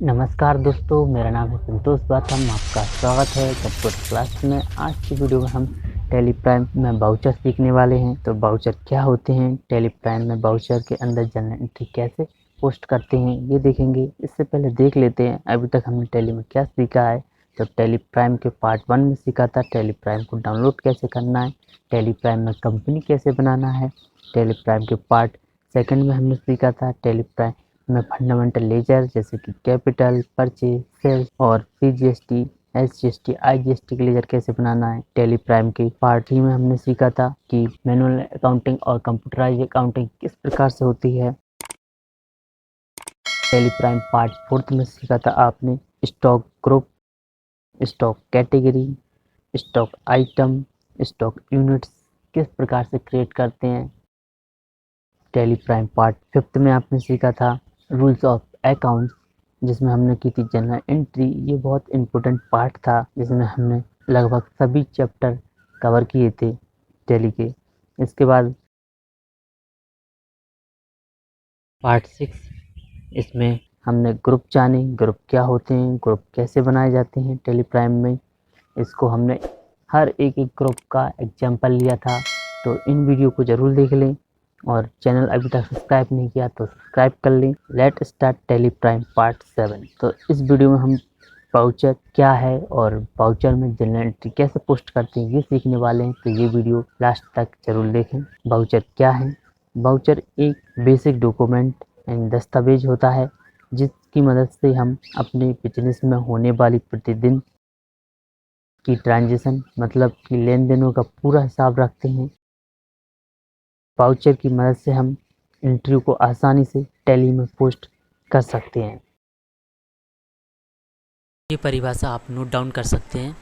नमस्कार दोस्तों, मेरा नाम है संतोष बाथम। आपका स्वागत है कंप्यूटर क्लास में। आज की वीडियो में हम टैली प्राइम में बाउचर सीखने वाले हैं। तो बाउचर क्या होते हैं, टैली प्राइम में बाउचर के अंदर जनरल एंट्री कैसे पोस्ट करते हैं, ये देखेंगे। इससे पहले देख लेते हैं अभी तक हमने टैली में क्या सीखा है। तो टैली प्राइम के पार्ट 1 में सीखा था टैली प्राइम को डाउनलोड कैसे करना है, टैली प्राइम में कंपनी कैसे बनाना है। टैली प्राइम के पार्ट 2 में हमने सीखा था टैली प्राइम में फंडामेंटल लेजर जैसे कि कैपिटल, परचेज, सेल्स और सीजीएसटी, एसजीएसटी, आईजीएसटी के लेजर कैसे बनाना है। टैली प्राइम के पार्ट 3 में हमने सीखा था कि मैनुअल अकाउंटिंग और कंप्यूटराइज अकाउंटिंग किस प्रकार से होती है। टैली प्राइम पार्ट 4 में सीखा था आपने stock group, stock category, stock item, stock units किस प्रकार से क्रिएट करते हैं। टैली प्राइम पार्ट 5 में आपने सीखा था रूल्स ऑफ अकाउंट्स, जिसमें हमने की थी जनरल एंट्री। ये बहुत इम्पोर्टेंट पार्ट था जिसमें हमने लगभग सभी चैप्टर कवर किए थे टैली के। इसके बाद पार्ट 6, इसमें हमने ग्रुप जाने, ग्रुप क्या होते हैं, ग्रुप कैसे बनाए जाते हैं टैली प्राइम में। इसको हमने हर एक ग्रुप का एग्जाम्पल लिया था। तो इन वीडियो को ज़रूर देख लें और चैनल अभी तक सब्सक्राइब नहीं किया तो सब्सक्राइब कर लें। Let start tally prime part 7। तो इस वीडियो में हम बाउचर क्या है और बाउचर में जनरल एंट्री कैसे पोस्ट करते हैं ये सीखने वाले हैं। तो ये वीडियो लास्ट तक जरूर देखें। बाउचर क्या है? बाउचर एक बेसिक डॉक्यूमेंट एंड दस्तावेज होता है जिसकी मदद से हम अपने बिजनेस में होने वाली प्रतिदिन की ट्रांजेक्शन मतलब कि लेन देनों का पूरा हिसाब रखते हैं। बाउचर की मदद से हम एंट्री को आसानी से टैली में पोस्ट कर सकते हैं। ये परिभाषा आप नोट डाउन कर सकते हैं।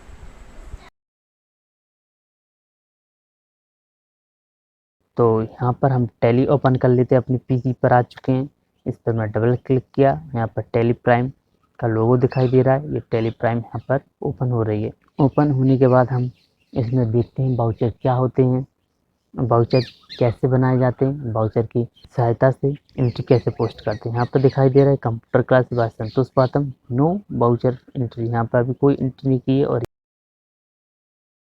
तो यहाँ पर हम टैली ओपन कर लेते हैं, अपने पीसी पर आ चुके हैं। इस पर मैं डबल क्लिक किया, यहाँ पर टैली प्राइम का लोगो दिखाई दे रहा है। ये टैली प्राइम यहाँ पर ओपन हो रही है। ओपन होने के बाद हम इसमें देखते हैं बाउचर क्या होते हैं, बाउचर कैसे बनाए जाते हैं, बाउचर की सहायता से एंट्री कैसे पोस्ट करते हैं। यहाँ पर दिखाई दे रहा है कंप्यूटर क्लास बाय संतोष बाथम, नो बाउचर एंट्री। यहाँ पर अभी कोई एंट्री नहीं की है और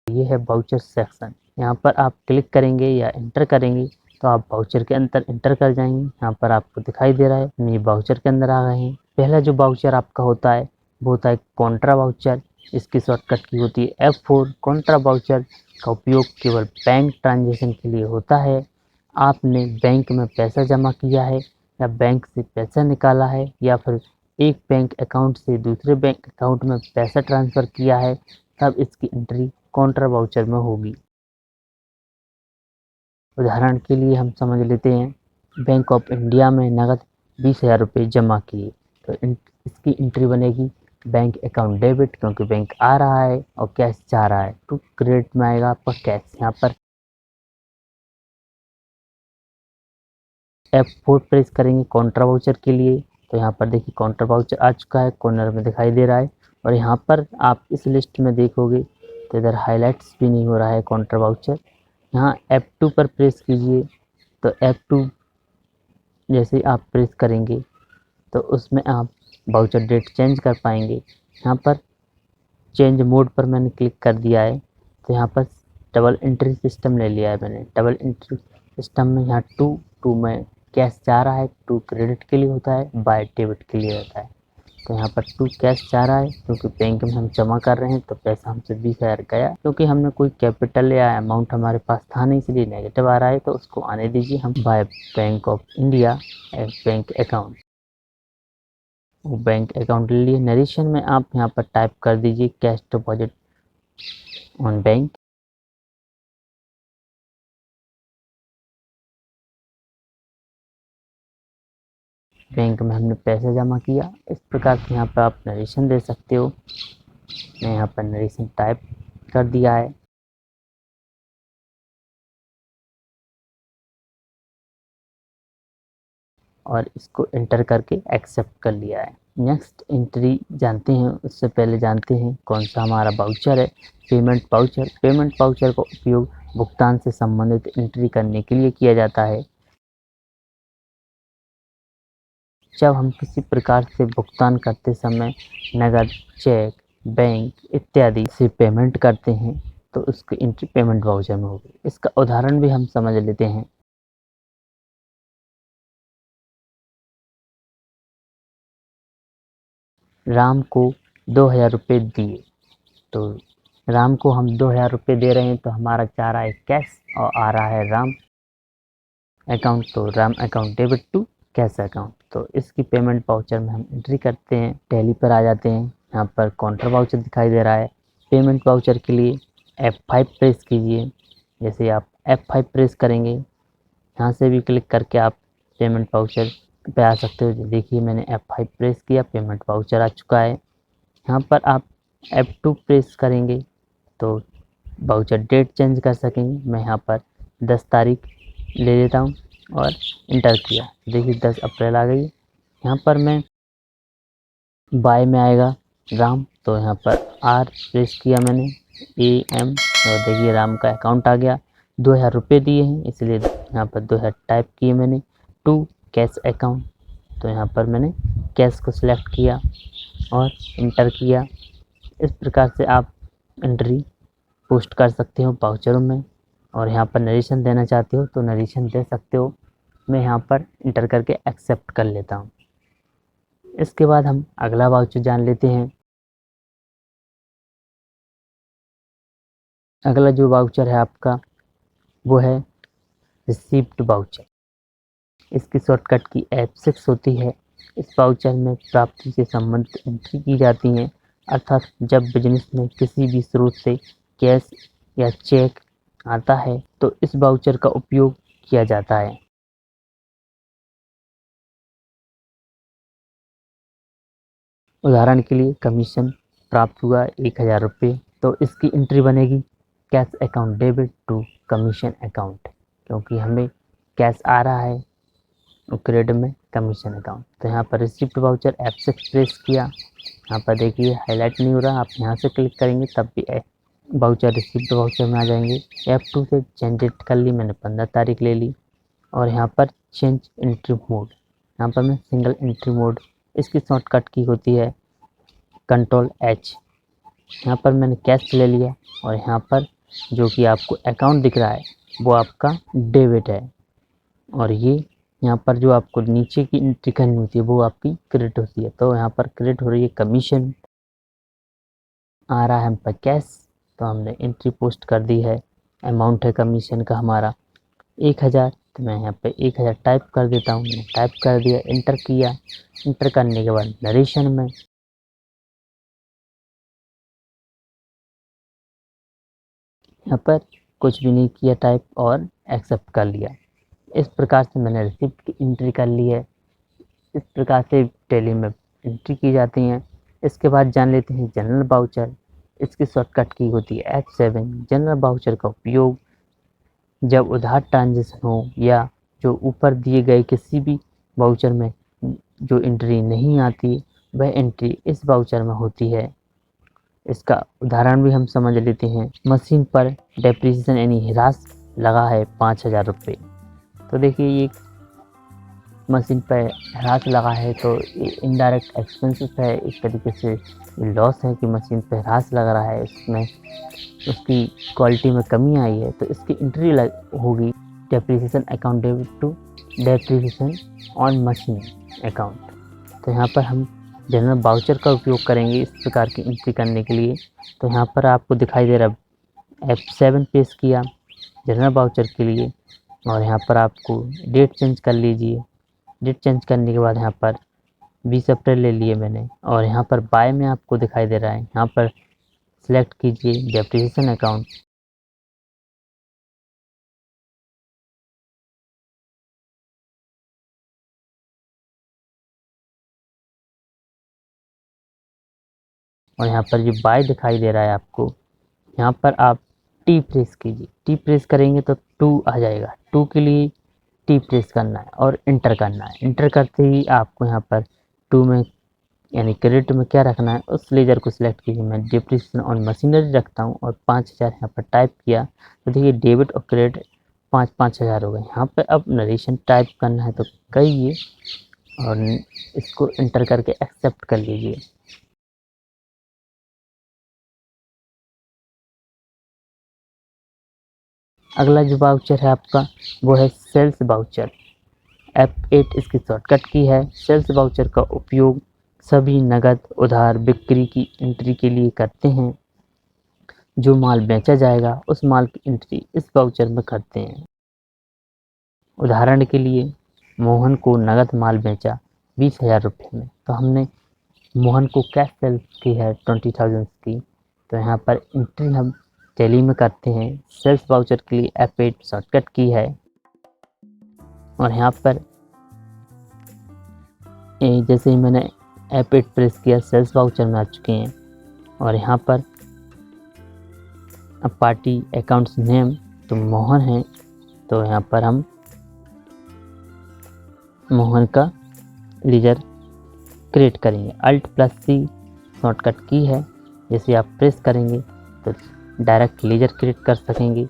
ये है बाउचर सेक्शन। यहाँ पर आप क्लिक करेंगे या एंटर करेंगे तो आप बाउचर के अंदर एंटर कर जाएंगे। यहाँ पर आपको दिखाई दे रहा है हम ये बाउचर के अंदर आ गए हैं। पहला जो बाउचर आपका होता है वो होता है कॉन्ट्रा बाउचर। इसकी शॉर्टकट की होती है F4। कॉन्ट्रा बाउचर का उपयोग केवल बैंक ट्रांजेक्शन के लिए होता है। आपने बैंक में पैसा जमा किया है या बैंक से पैसा निकाला है या फिर एक बैंक अकाउंट से दूसरे बैंक अकाउंट में पैसा ट्रांसफ़र किया है, तब इसकी एंट्री कॉन्ट्रा बाउचर में होगी। उदाहरण के लिए हम समझ लेते हैं बैंक ऑफ इंडिया में नकद 20,000 रुपये जमा किए, तो इसकी एंट्री बनेगी बैंक अकाउंट डेबिट, क्योंकि बैंक आ रहा है और कैश जा रहा है, तो क्रेडिट में आएगा आपका कैश। यहाँ पर F4 प्रेस करेंगे कॉन्ट्रा बाउचर के लिए। तो यहाँ पर देखिए कॉन्ट्रा बाउचर आ चुका है, कॉर्नर में दिखाई दे रहा है। और यहाँ पर आप इस लिस्ट में देखोगे तो इधर हाईलाइट्स भी नहीं हो रहा है कॉन्ट्रा बाउचर। यहाँ F2 पर प्रेस कीजिए। तो F2 जैसे ही आप प्रेस करेंगे तो उसमें आप बाउचर डेट चेंज कर पाएंगे। यहाँ पर चेंज मोड पर मैंने क्लिक कर दिया है तो यहाँ पर डबल एंट्री सिस्टम ले लिया है मैंने। डबल एंट्री सिस्टम में यहाँ टू में कैश जा रहा है, टू क्रेडिट के लिए होता है, बाय डेबिट के लिए होता है। तो यहाँ पर टू कैश जा रहा है क्योंकि बैंक में हम जमा कर रहे हैं, तो पैसा हमसे 20,000 गया क्योंकि हमने कोई कैपिटल या अमाउंट हमारे पास था नहीं, इसलिए नेगेटिव आ रहा है। तो उसको आने दीजिए, हम by bank of India bank account, वो बैंक अकाउंट ले लिए। नरेशन में आप यहाँ पर टाइप कर दीजिए cash deposit on bank. Bank में हमने पैसा जमा किया। इस प्रकार से यहाँ पर आप नरेशन दे सकते हो। मैं यहाँ पर नरेशन टाइप कर दिया है। और इसको एंटर करके एक्सेप्ट कर लिया है। नेक्स्ट एंट्री जानते हैं, उससे पहले जानते हैं कौन सा हमारा बाउचर है। Payment voucher. पेमेंट बाउचर का उपयोग भुगतान से संबंधित एंट्री करने के लिए किया जाता है। जब हम किसी प्रकार से भुगतान करते समय नकद, चेक, बैंक इत्यादि से पेमेंट करते हैं तो उसकी एंट्री पेमेंट वाउचर में होगी। इसका उदाहरण भी हम समझ लेते हैं। राम को 2000 रुपये दिए, तो राम को हम 2000 रुपये दे रहे हैं तो हमारा जा रहा है कैश और आ रहा है राम अकाउंट, तो Ram account debit to cash account. तो इसकी पेमेंट वाउचर में हम एंट्री करते हैं। टैली पर आ जाते हैं, यहाँ पर काउंटर वाउचर दिखाई दे रहा है। पेमेंट वाउचर के लिए F5 प्रेस कीजिए। जैसे आप F5 प्रेस करेंगे, यहाँ से भी क्लिक करके आप पेमेंट वाउचर पे आ सकते हो। देखिए मैंने F5 प्रेस किया, पेमेंट वाउचर आ चुका है। यहाँ पर आप F2 प्रेस करेंगे तो वाउचर डेट चेंज कर सकेंगे। मैं यहाँ पर 10 तारीख ले लेता हूँ और इंटर किया। देखिए 10 अप्रैल आ गई। यहाँ पर मैं बाय में आएगा राम, तो यहाँ पर R प्रेस किया मैंने, AM, और देखिए राम का अकाउंट आ गया। 2000 रुपये दिए हैं इसलिए यहाँ पर 2000 टाइप किए मैंने। टू कैश अकाउंट, तो यहाँ पर मैंने कैश को सिलेक्ट किया और इंटर किया। इस प्रकार से आप एंट्री पोस्ट कर सकते हो वाउचरों में। और यहाँ पर नरेशन देना चाहते हो तो नरेशन दे सकते हो। मैं यहाँ पर इंटर करके एक्सेप्ट कर लेता हूँ। इसके बाद हम अगला वाउचर जान लेते हैं। अगला जो वाउचर है आपका वो है रिसीप्ट वाउचर। इसकी शॉर्टकट की F6 होती है। इस वाउचर में प्राप्ति से संबंधित एंट्री की जाती हैं, अर्थात जब बिजनेस में किसी भी स्रोत से कैश या चेक आता है तो इस वाउचर का उपयोग किया जाता है। उदाहरण के लिए कमीशन प्राप्त हुआ 1000 रुपये, तो इसकी एंट्री बनेगी cash account debit to commission account, क्योंकि हमें कैश आ रहा है और क्रेडिट में कमीशन अकाउंट। तो यहाँ पर रिसिप्ट वाउचर F6 प्रेस किया। यहाँ पर देखिए हाईलाइट नहीं हो रहा, आप यहाँ से क्लिक करेंगे तब भी वाउचर रिसिप्ट वाउचर में आ जाएंगे। F2 से जनरेट कर ली मैंने, 15 तारीख ले ली। और यहाँ पर चेंज एंट्री मोड, यहाँ पर मैं सिंगल एंट्री मोड, इसकी शॉर्टकट की होती है Ctrl+H। यहाँ पर मैंने कैश ले लिया और यहाँ पर जो कि आपको अकाउंट दिख रहा है वो आपका डेबिट है, और ये यहाँ पर जो आपको नीचे की एंट्री करनी होती है वो आपकी क्रेडिट होती है। तो यहाँ पर क्रेडिट हो रही है कमीशन, आ रहा है हम पर कैश, तो हमने एंट्री पोस्ट कर दी है। अमाउंट है कमीशन का हमारा 1000, तो मैं यहाँ पे 1000 टाइप कर देता हूँ। मैंने टाइप कर दिया, इंटर किया। इंटर करने के बाद नरेशन में यहाँ पर कुछ भी नहीं किया टाइप और एक्सेप्ट कर लिया। इस प्रकार से मैंने रिसिप्ट की एंट्री कर ली है। इस प्रकार से टैली में एंट्री की जाती हैं। इसके बाद जान लेते हैं जनरल वाउचर। इसकी शॉर्टकट की होती है F7। जनरल वाउचर का उपयोग जब उधार ट्रांजेक्शन हो या जो ऊपर दिए गए किसी भी वाउचर में जो एंट्री नहीं आती वह एंट्री इस वाउचर में होती है। इसका उदाहरण भी हम समझ लेते हैं। मशीन पर डेप्रिसिएशन यानी ह्रास लगा है 5000 रुपये। तो देखिए ये मशीन पर ह्रास लगा है तो ये इनडायरेक्ट एक्सपेंसेस है। एक तरीके से लॉस है कि मशीन पर ह्रास लग रहा है, इसमें उसकी क्वालिटी में कमी आई है, तो इसकी एंट्री होगी depreciation account debit to depreciation on machine account. तो यहाँ पर हम जनरल वाउचर का उपयोग करेंगे इस प्रकार की एंट्री करने के लिए। तो यहाँ पर आपको दिखाई दे रहा है F7 पेश किया जनरल वाउचर के लिए, और यहाँ पर आपको डेट चेंज कर लीजिए। डेट चेंज करने के बाद यहाँ पर 20 अप्रैल ले लिए मैंने, और यहाँ पर बाय में आपको दिखाई दे रहा है, यहाँ पर सिलेक्ट कीजिए डेप्रिसिएशन अकाउंट। और यहाँ पर जो बाय दिखाई दे रहा है आपको, यहाँ पर आप T प्रेस कीजिए। T प्रेस करेंगे तो 2 आ जाएगा। 2 के लिए T प्रेस करना है और इंटर करना है। इंटर करते ही आपको यहाँ पर 2 में यानी क्रेडिट में क्या रखना है उस लेजर को सिलेक्ट कीजिए। मैं डेप्रिसिएशन ऑन मशीनरी रखता हूँ और 5000 यहाँ पर टाइप किया। तो देखिए डेबिट और क्रेडिट 5000 हो गए। यहाँ पर अब नरेशन टाइप करना है तो कहिए, और इसको इंटर करके एक्सेप्ट कर लीजिए। अगला जो वाउचर है आपका वो है सेल्स वाउचर। F8 इसकी शॉर्टकट की है। सेल्स वाउचर का उपयोग सभी नगद उधार बिक्री की एंट्री के लिए करते हैं। जो माल बेचा जाएगा उस माल की एंट्री इस वाउचर में करते हैं। उदाहरण के लिए मोहन को नगद माल बेचा 20,000 रुपये में, तो हमने मोहन को कैश सेल की है 20,000 की, तो यहाँ पर एंट्री हम टैली में करते हैं। सेल्स वाउचर के लिए F8 शॉर्टकट की है। और यहाँ पर जैसे ही मैंने F8 प्रेस किया सेल्स वाउचर में आ चुके हैं। और यहाँ पर अब पार्टी अकाउंट्स नेम तो मोहन है, तो यहाँ पर हम मोहन का लीजर क्रिएट करेंगे। Alt+C शॉर्टकट की है। जैसे आप प्रेस करेंगे तो डायरेक्ट लीजर क्रिएट कर सकेंगे।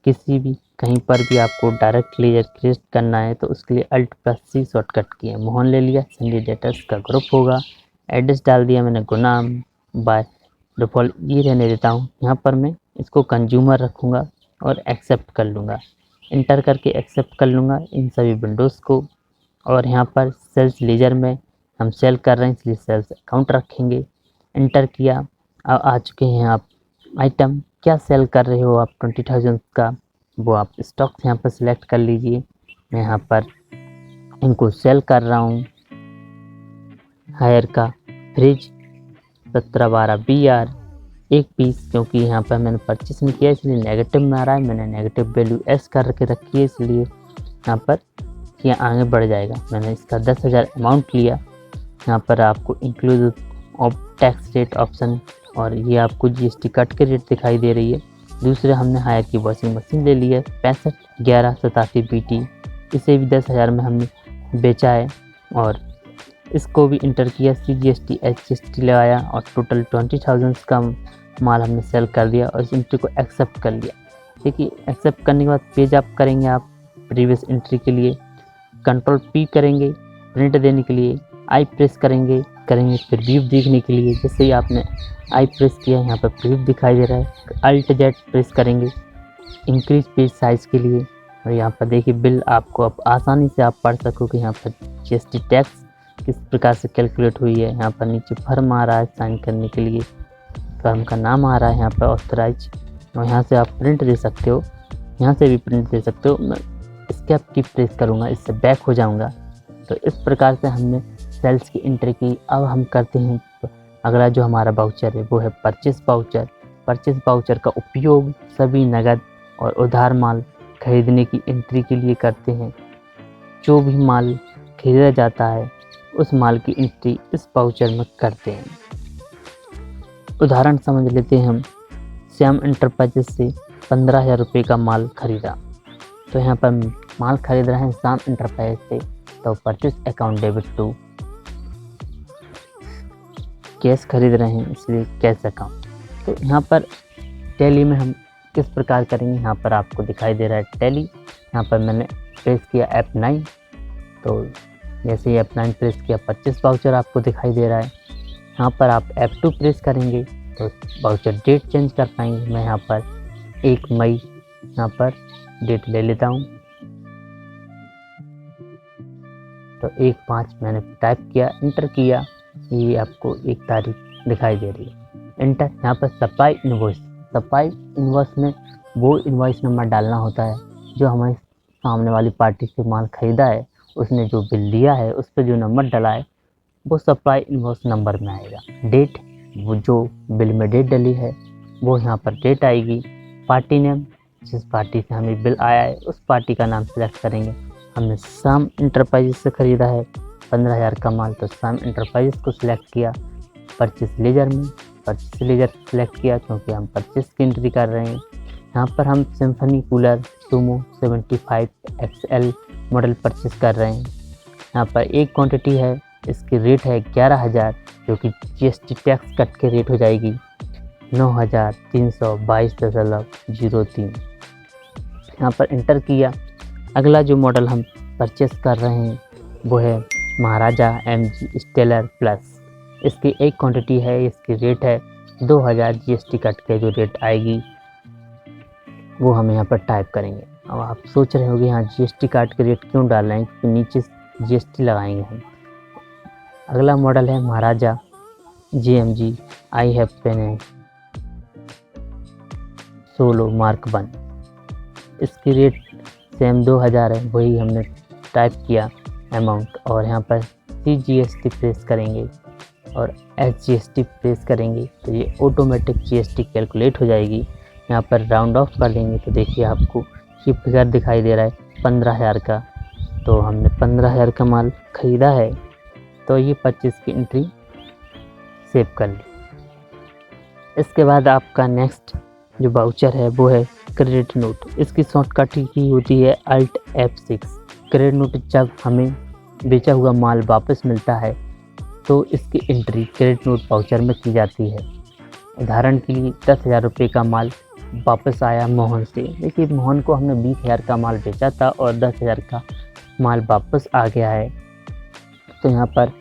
किसी भी कहीं पर भी आपको डायरेक्ट लीजर क्रिएट करना है तो उसके लिए Alt+C शॉर्टकट की है। मोहन ले लिया, संजय डेटर्स का ग्रुप होगा। एड्रेस डाल दिया मैंने गुनाम, बाय डिफ़ॉल्ट ये रहने देता हूँ। यहाँ पर मैं इसको कंज्यूमर रखूँगा और एक्सेप्ट कर लूँगा। इंटर करके एक्सेप्ट कर लूँगा इन सभी विंडोज़ को। और यहाँ पर सेल्स लीजर में हम सेल कर रहे हैं इसलिए सेल्स अकाउंट रखेंगे। इंटर किया, अब आ चुके हैं आप आइटम। क्या सेल कर रहे हो आप 20,000 का, वो आप स्टॉक यहाँ पर सिलेक्ट कर लीजिए। मैं यहाँ पर इनको सेल कर रहा हूँ। हायर का फ्रिज 1712 BR एक पीस, क्योंकि यहाँ पर मैंने परचेस नहीं किया इसलिए नेगेटिव में आ रहा है। मैंने नेगेटिव वैल्यू S करके रखी है इसलिए यहाँ पर ये आगे बढ़ जाएगा। मैंने इसका 10,000 अमाउंट लिया। यहाँ पर आपको inclusive of tax rate option और ये आपको GST कट के रेट दिखाई दे रही है। दूसरे हमने हायर की वॉशिंग मशीन ले ली है 651187 BT। इसे भी 10,000 में हमने बेचा है और इसको भी इंटर किया। CGST HGST लगाया और टोटल 20,000 का माल हमने सेल कर दिया और इस एंट्री को एक्सेप्ट कर लिया। देखिए एक्सेप्ट करने के बाद पेज अप करेंगे आप प्रीवियस एंट्री के लिए। कंट्रोल P करेंगे प्रिंट देने के लिए। आई प्रेस करेंगे प्रीव्यू देखने के लिए। जैसे ही आपने आई प्रेस किया यहाँ पर प्रीव्यू दिखाई दे रहा है। Alt+Z प्रेस करेंगे इंक्रीज पेज साइज़ के लिए। और यहाँ पर देखिए बिल आपको अब आसानी से आप पढ़ सकोगे। यहाँ पर GST टैक्स किस प्रकार से कैलकुलेट हुई है। यहाँ पर नीचे फर्म आ रहा है साइन करने के लिए, फर्म का नाम आ रहा है यहाँ पर ऑथराइज। और यहाँ से आप प्रिंट दे सकते हो, यहाँ से भी प्रिंट दे सकते हो। मैं एस्केप की प्रेस करूँगा, इससे बैक हो जाऊँगा। तो इस प्रकार से हमने सेल्स की एंट्री की। अब हम करते हैं अगला जो हमारा वाउचर है वो है परचेस वाउचर। परचेस वाउचर का उपयोग सभी नगद और उधार माल खरीदने की एंट्री के लिए करते हैं। जो भी माल खरीदा जाता है उस माल की एंट्री इस वाउचर में करते हैं। उदाहरण समझ लेते हैं हम। श्याम एंटरप्राइजेस से 15,000 रुपये का माल खरीदा, तो यहाँ पर माल खरीद रहे हैं श्याम एंटरप्राइज से, तो purchase account debit to. Cash खरीद रहे हैं इसलिए कैश अकाउंट। तो यहाँ पर टैली में हम किस प्रकार करेंगे, यहाँ पर आपको दिखाई दे रहा है टैली। यहाँ पर मैंने प्रेस किया F9, तो जैसे ही F9 प्रेस किया परचेस वाउचर आपको दिखाई दे रहा है। यहाँ पर आप F2 प्रेस करेंगे तो वाउचर डेट चेंज कर पाएंगे। मैं यहाँ पर 1 मई यहाँ पर डेट ले लेता हूँ, तो 1/5 मैंने टाइप किया, इंटर किया, ये आपको 1 तारीख दिखाई दे रही है। इंटर। यहाँ पर सप्लाई इन्वॉइस में वो इन्वॉइस नंबर डालना होता है जो हमारे सामने वाली पार्टी से माल खरीदा है, उसने जो बिल दिया है उस पर जो नंबर डला है वो सप्लाई इन्वॉइस नंबर में आएगा। डेट, वो जो बिल में डेट डली है वो यहाँ पर डेट आएगी। पार्टी नेम, जिस पार्टी से हमें बिल आया है उस पार्टी का नाम सेलेक्ट करेंगे। हमने श्याम एंटरप्राइजेस से ख़रीदा है 15,000 का माल, तो श्याम एंटरप्राइजेस को सिलेक्ट किया। परचेस लेजर में परचेस लेजर सेलेक्ट किया क्योंकि हम परचेस की एंट्री कर रहे हैं। यहाँ पर हम symphony cooler Sumo 75 XL model purchase कर रहे हैं। यहाँ पर एक क्वांटिटी है, इसकी रेट है 11,000, जो कि GST टैक्स कट के रेट हो जाएगी 9,322.03। यहाँ पर इंटर किया। अगला जो मॉडल हम परचेस कर रहे हैं वो है महाराजा MG स्टेलर प्लस। इसकी एक क्वांटिटी है, इसकी रेट है 2000 GST कट के जो रेट आएगी वो हम यहाँ पर टाइप करेंगे। अब आप सोच रहे होंगे यहाँ GST काट के रेट क्यों डाल रहे हैं, क्योंकि नीचे GST लगाएंगे हम। अगला मॉडल है Maharaja JMG I have pen solo mark 1। इसकी रेट सेम 2000 है, वही हमने टाइप किया अमाउंट और यहाँ पर CGST प्रेस करेंगे और SGST प्रेस करेंगे तो ये ऑटोमेटिक GST कैलकुलेट हो जाएगी। यहाँ पर राउंड ऑफ कर लेंगे तो देखिए आपको ये फिगर दिखाई दे रहा है 15,000 का। तो हमने 15,000 का माल ख़रीदा है तो ये 25 की एंट्री सेव कर ली। इसके बाद आपका नेक्स्ट जो वाउचर है वो है क्रेडिट नोट। इसकी शॉर्टकट की होती है Alt F6। क्रेडिट नोट जब हमें बेचा हुआ माल वापस मिलता है तो इसकी एंट्री क्रेडिट नोट वाउचर में की जाती है। उदाहरण के लिए 10,000 रुपये का माल वापस आया मोहन से। देखिए मोहन को हमने 20,000 का माल बेचा था और 10,000 का माल वापस आ गया है। तो यहाँ पर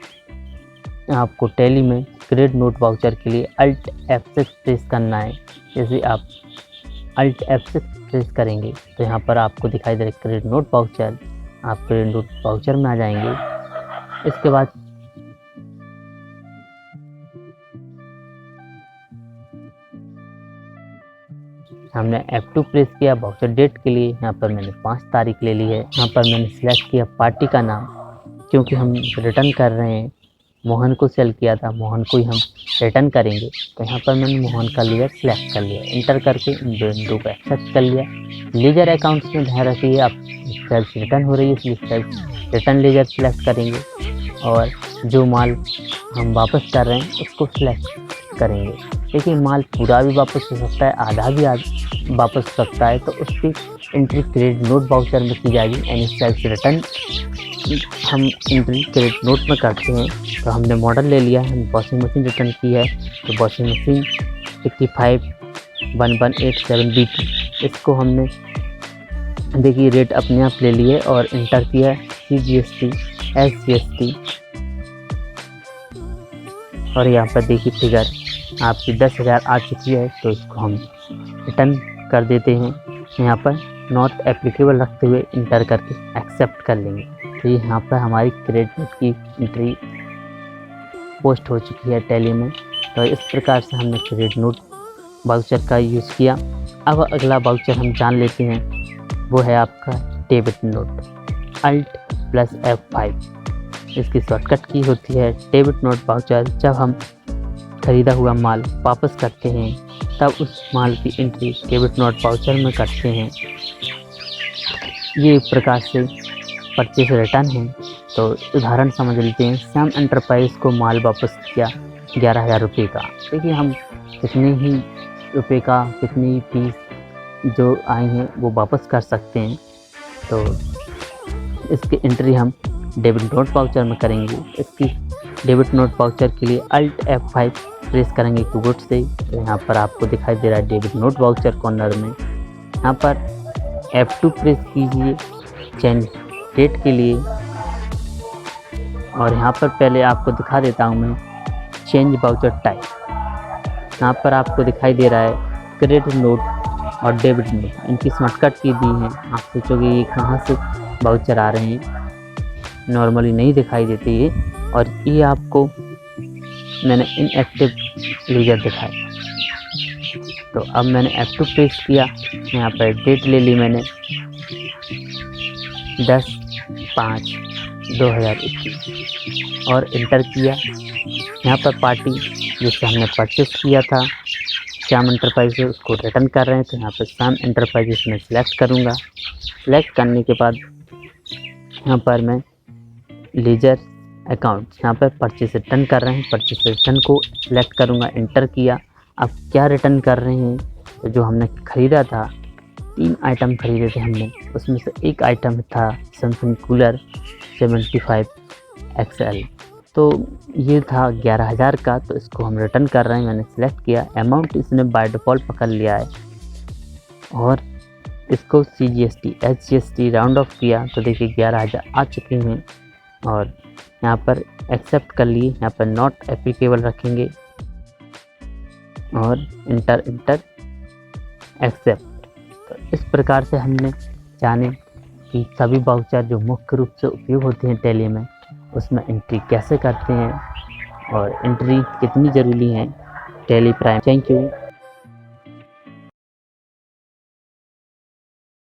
आपको टैली में क्रेडिट नोट वाउचर के लिए Alt F6 प्रेस करना है। जैसे आप Alt F6 प्रेस करेंगे तो यहाँ पर आपको दिखाई दे रहा है क्रेडिट नोट वाउचर। आप क्रेडिट नोट वाउचर में आ जाएंगे। इसके बाद हमने F2 प्रेस किया वाउचर डेट के लिए। यहाँ पर मैंने 5 तारीख ले ली है। यहाँ पर मैंने सिलेक्ट किया पार्टी का नाम, क्योंकि हम रिटर्न कर रहे हैं। मोहन को सेल किया था, मोहन को ही हम रिटर्न करेंगे। तो यहाँ पर मैंने मोहन का लेजर सिलेक्ट कर लिया, इंटर करके इन बिंदु को एक्सेप्ट कर लिया। लेजर अकाउंट्स में ध्यान रखिए आप सेल्स रिटर्न हो रही है इसलिए सेल्स रिटर्न लेजर सिलेक्ट करेंगे और जो माल हम वापस कर रहे हैं उसको सिलेक्ट करेंगे। देखिए माल पूरा भी वापस हो सकता है, आधा भी वापस हो सकता है, तो उसकी एंट्री क्रेडिट नोट वाउचर में की जाएगी। यानी सेल्स रिटर्न हम एंट्री क्रेडिट नोट में करते हैं। तो हमने मॉडल ले लिया, हम वॉशिंग मशीन रिटर्न की है तो वॉशिंग मशीन 651187B2 इसको हमने देखिए रेट अपने आप ले लिए और इंटर किया CGST SGST और यहाँ पर देखिए फिगर आपकी 10,000 आ चुकी है। तो इसको हम रिटर्न कर देते हैं। यहाँ पर नॉट एप्लीकेबल रखते हुए इंटर करके एक्सेप्ट कर लेंगे। तो ये यहाँ पर हमारी क्रेडिट नोट की एंट्री पोस्ट हो चुकी है टैली में। तो इस प्रकार से हमने क्रेडिट नोट वाउचर का यूज़ किया। अब अगला वाउचर हम जान लेते हैं, वो है आपका डेबिट नोट Alt + F5। इसकी शॉर्टकट की होती है डेबिट नोट वाउचर। जब हम ख़रीदा हुआ माल वापस करते हैं तब उस माल की एंट्री डेबिट नोट वाउचर में करते हैं। ये एक प्रकार से परचेस रिटर्न है। तो उदाहरण समझ लेते हैं, श्याम एंटरप्राइज को माल वापस किया 11,000 रुपये का। देखिए हम कितने ही रुपये का कितनी फीस जो आई हैं वो वापस कर सकते हैं। तो इसकी एंट्री हम डेबिट नोट वाउचर में करेंगे। इसकी डेबिट नोट वाउचर के लिए Alt F5 प्रेस करेंगे कीबोर्ड से। तो यहाँ पर आपको दिखाई दे रहा है डेबिट नोट वाउचर कॉर्नर में। यहाँ पर F2 प्रेस कीजिए चेंज डेट के लिए और यहाँ पर पहले आपको दिखा देता हूँ मैं चेंज वाउचर टाइप। यहाँ पर आपको दिखाई दे रहा है क्रेडिट नोट और डेबिट नोट, इनकी शॉर्टकट की दी है। आप सोचोगे ये कहाँ से वाउचर आ रहे हैं, नॉर्मली नहीं दिखाई देते ये। और ये आपको मैंने इनएक्टिव लीजर दिखाया। तो अब मैंने F2 प्रेस किया, यहाँ पर डेट ले ली मैंने 10/5/2021 और इंटर किया। यहाँ पर पार्टी जिससे हमने परचेस किया था श्याम एंटरप्राइजेस उसको रिटर्न कर रहे हैं। तो यहाँ पर श्याम एंटरप्राइजेस में सिलेक्ट करूँगा। सिलेक्ट करने के बाद यहाँ पर मैं लेजर अकाउंट यहाँ पर परचेस रिटर्न कर रहे हैं, परचेस रिटर्न को सिलेक्ट करूँगा, इंटर किया। अब क्या रिटर्न कर रहे हैं, तो जो हमने ख़रीदा था 3 आइटम ख़रीदे थे हमने, उसमें से एक आइटम था सैमसंग कूलर 75 XL। तो ये था 11,000 का, तो इसको हम रिटर्न कर रहे हैं। मैंने सिलेक्ट किया, अमाउंट इसने बाय डिफ़ॉल्ट पकड़ लिया है और इसको CGST SGST राउंड ऑफ किया। तो देखिए 11,000 आ चुके हैं। और यहाँ पर एक्सेप्ट कर लिए, यहाँ पर नॉट एप्लीकेबल रखेंगे और इंटर एक्सेप्ट। तो इस प्रकार से हमने जाने कि सभी वाउचर जो मुख्य रूप से उपयोग होते हैं टैली में, उसमें एंट्री कैसे करते हैं और एंट्री कितनी ज़रूरी है टैली प्राइम। Thank you.